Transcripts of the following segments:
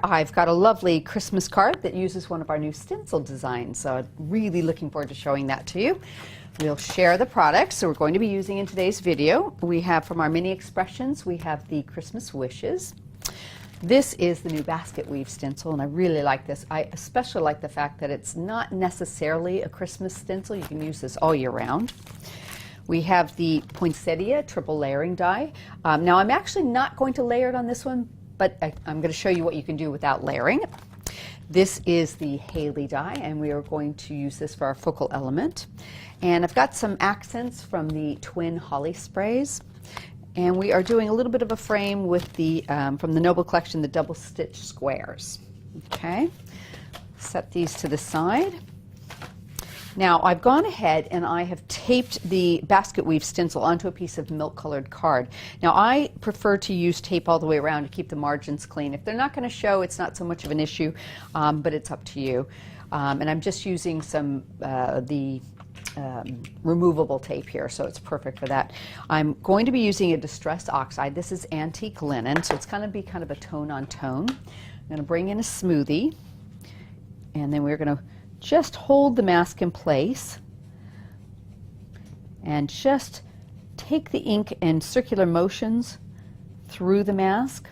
I've got a lovely Christmas card that uses one of our new stencil designs, so I'm really looking forward to showing that to you. We'll share the products, so we're going to be using in today's video. We have from our mini expressions, we have the Christmas wishes. This is the new Basketweave stencil, and I really like this. I especially like the fact that it's not necessarily a Christmas stencil. You can use this all year round. We have the Poinsettia triple layering die. Now I'm actually not going to layer it on this one, but I'm going to show you what you can do without layering. This is the Hayley die, and we are going to use this for our focal element. And I've got some accents from the twin holly sprays. And we are doing a little bit of a frame with the, from the Noble Collection, the double stitch squares. Okay, set these to the side. Now I've gone ahead and I have taped the Basketweave stencil onto a piece of milk colored card. Now I prefer to use tape all the way around to keep the margins clean. If they're not going to show, it's not so much of an issue, but it's up to you. And I'm just using some removable tape here, so it's perfect for that. I'm going to be using a distressed oxide. This is antique linen, so it's going to be kind of a tone on tone. I'm going to bring in a smoothie, and then we're going to just hold the mask in place and just take the ink in circular motions through the mask.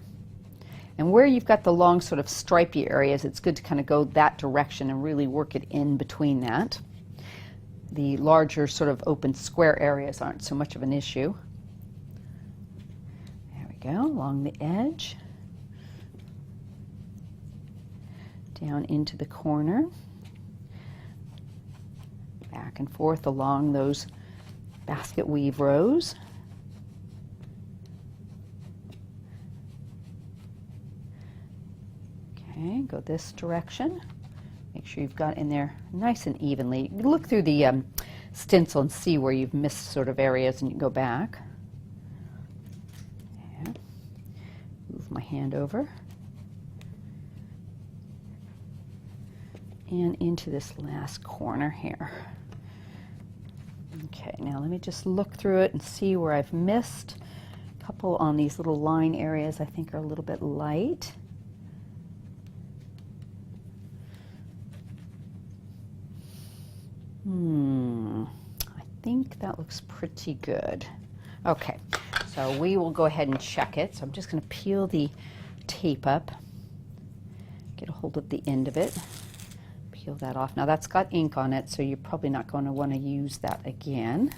And where you've got the long sort of stripy areas, it's good to kind of go that direction and really work it in between that. The larger sort of open square areas aren't so much of an issue. There we go, along the edge, down into the corner, back and forth along those basket weave rows. Okay, go this direction. Make sure you've got in there nice and evenly. You look through the stencil and see where you've missed sort of areas, and you can go back. Yeah. Move my hand over. And into this last corner here. Okay, now let me just look through it and see where I've missed. A couple on these little line areas I think are a little bit light. I think that looks pretty good. Okay, so we will go ahead and check it. So I'm just going to peel the tape up, get a hold of the end of it, peel that off. Now that's got ink on it, so you're probably not going to want to use that again.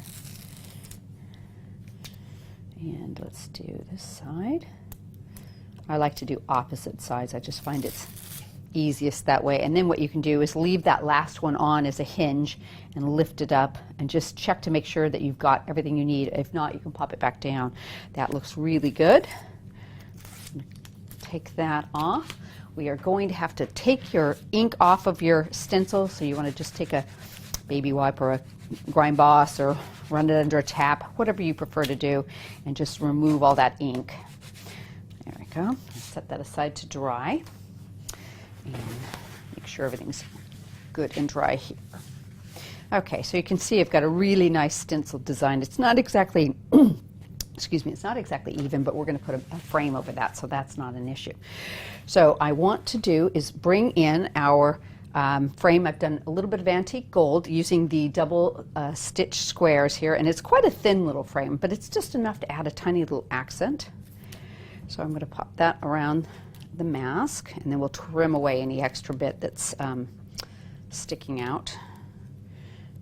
And let's do this side. I like to do opposite sides. I just find it's easiest that way. And then what you can do is leave that last one on as a hinge and lift it up and just check to make sure that you've got everything you need. If not, you can pop it back down. That looks really good. Take that off. We are going to have to take your ink off of your stencil, so you want to just take a baby wipe or a grind boss or run it under a tap, whatever you prefer to do, and just remove all that ink. There we go. Set that aside to dry. And make sure everything's good and dry here. Okay, so you can see I've got a really nice stencil design. It's not exactly, excuse me, it's not exactly even, but we're going to put a frame over that, so that's not an issue. So I want to do is bring in our frame. I've done a little bit of antique gold using the double stitch squares here, and it's quite a thin little frame, but it's just enough to add a tiny little accent. So I'm going to pop that around the mask, and then we'll trim away any extra bit that's sticking out.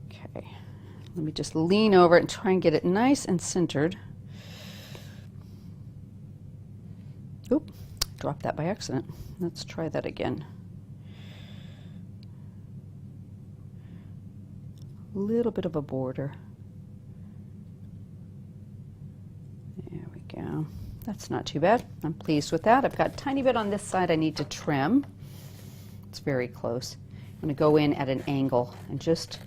Okay, let me just lean over and try and get it nice and centered. Oop, dropped that by accident. Let's try that again. A little bit of a border. There we go. That's not too bad. I'm pleased with that. I've got a tiny bit on this side I need to trim. It's very close. I'm going to go in at an angle and just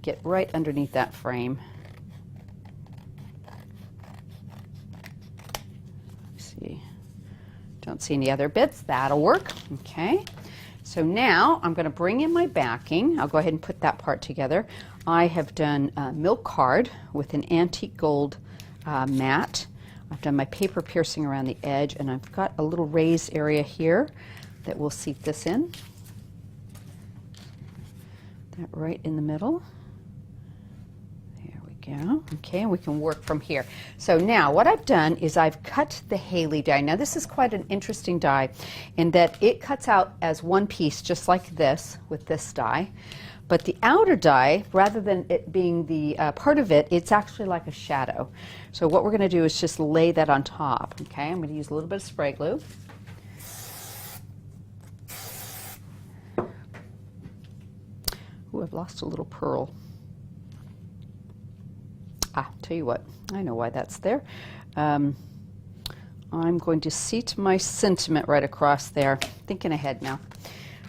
get right underneath that frame. See, don't see any other bits. That'll work. Okay. So now I'm going to bring in my backing. I'll go ahead and put that part together. I have done milk card with an antique gold matte. I've done my paper piercing around the edge, and I've got a little raised area here that we'll seat this in. That right in the middle. There we go. Okay, and we can work from here. So now what I've done is I've cut the Hayley die. Now this is quite an interesting die in that it cuts out as one piece just like this with this die. But the outer die, rather than it being the part of it, it's actually like a shadow. So what we're going to do is just lay that on top. Okay, I'm going to use a little bit of spray glue. Ooh, I've lost a little pearl. Tell you what, I know why that's there. I'm going to seat my sentiment right across there. Thinking ahead now.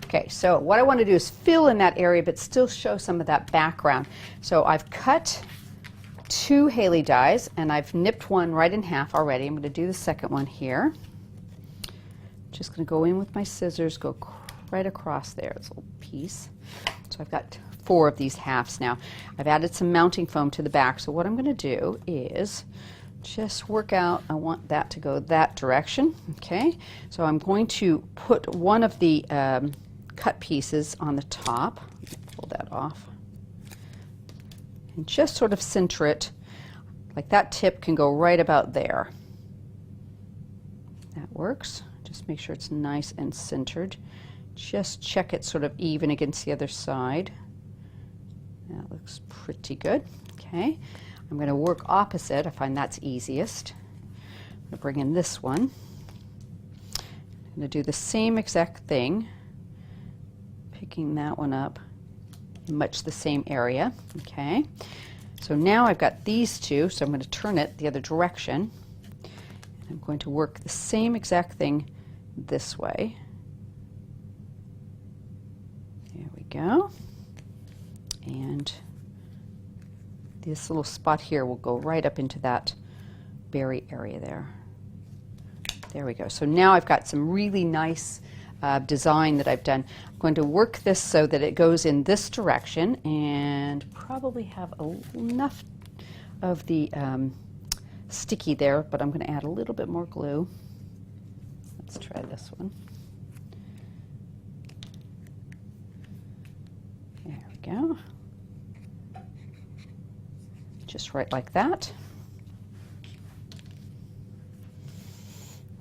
Okay, so what I want to do is fill in that area but still show some of that background. So I've cut 2 Hayley dies and I've nipped one right in half already. I'm going to do the second one here. Just going to go in with my scissors, go right across there. It's a little piece. So I've got 4 of these halves now. I've added some mounting foam to the back. So what I'm going to do is just work out, I want that to go that direction. Okay, so I'm going to put one of the cut pieces on the top. Pull that off. And just sort of center it. Like that tip can go right about there. That works. Just make sure it's nice and centered. Just check it sort of even against the other side. That looks pretty good. Okay, I'm going to work opposite. I find that's easiest. I'm going to bring in this one. I'm going to do the same exact thing. Picking that one up in much the same area. Okay, so now I've got these two, so I'm going to turn it the other direction. And I'm going to work the same exact thing this way. There we go. And this little spot here will go right up into that berry area there. There we go. So now I've got some really nice design that I've done. I'm going to work this so that it goes in this direction and probably have enough of the sticky there, but I'm going to add a little bit more glue. Let's try this one. There we go. Just right like that.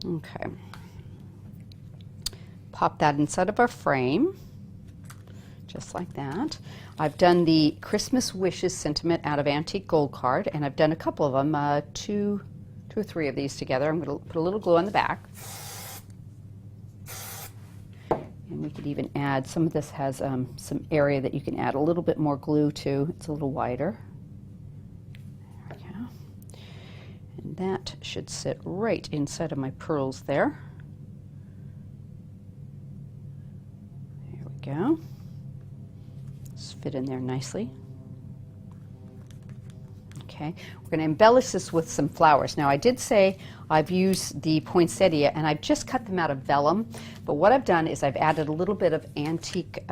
Okay. Pop that inside of our frame, just like that. I've done the Christmas Wishes sentiment out of Antique Gold card, and I've done a couple of them, two or three of these together. I'm going to put a little glue on the back. And we could even add, some of this has some area that you can add a little bit more glue to. It's a little wider. There we go. And that should sit right inside of my pearls there. There we go. Just fit in there nicely. Okay, we're going to embellish this with some flowers. Now I did say I've used the poinsettia and I've just cut them out of vellum, but what I've done is I've added a little bit of antique,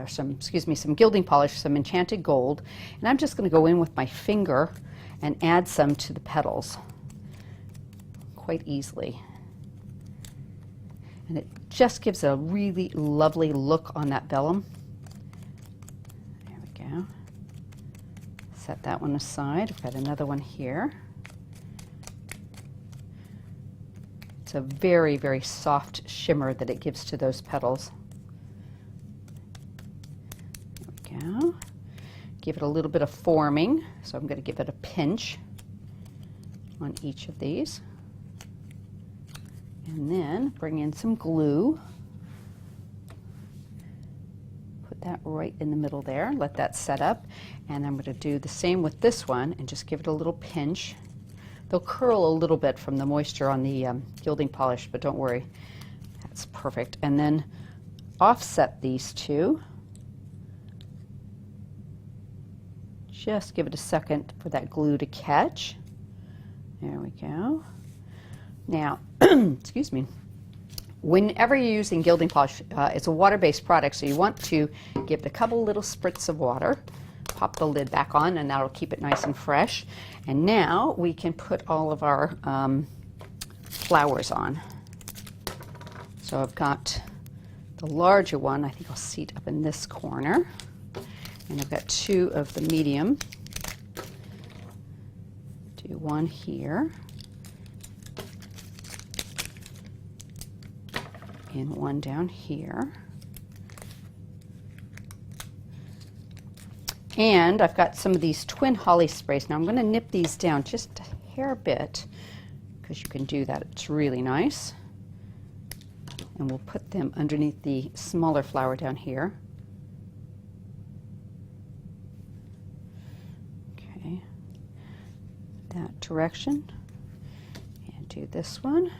some gilding polish, some Enchanted Gold, and I'm just going to go in with my finger and add some to the petals quite easily. And it just gives a really lovely look on that vellum. There we go. Set that one aside. I've got another one here. It's a very, very soft shimmer that it gives to those petals. There we go. Give it a little bit of forming, so I'm going to give it a pinch on each of these. And then bring in some glue. Put that right in the middle there. Let that set up. And I'm going to do the same with this one and just give it a little pinch. They'll curl a little bit from the moisture on the gilding polish, but don't worry. That's perfect. And then offset these two. Just give it a second for that glue to catch. There we go. Now, excuse me, whenever you're using gilding polish, it's a water-based product, so you want to give it a couple little spritz of water. pop the lid back on, and that'll keep it nice and fresh. And now we can put all of our flowers on. So I've got the larger one, I think I'll seat up in this corner. And I've got 2 of the medium. Do one here. And one down here. And I've got some of these twin holly sprays. Now I'm going to nip these down just a hair bit, because you can do that. It's really nice. And we'll put them underneath the smaller flower down here. Okay, that direction. And do this one.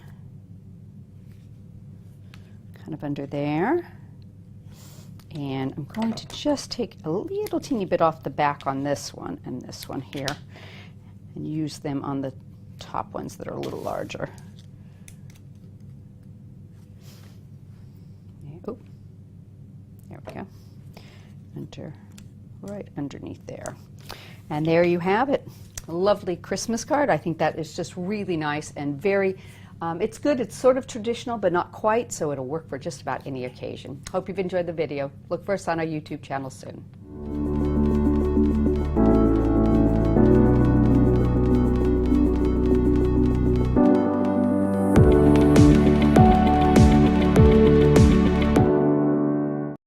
Kind of under there. And I'm going to just take a little teeny bit off the back on this one and this one here, and use them on the top ones that are a little larger. Oh, there we go. Right underneath there. And there you have it. A lovely Christmas card. I think that is just really nice and very it's good. It's sort of traditional, but not quite, so it'll work for just about any occasion. Hope you've enjoyed the video. Look for us on our YouTube channel soon.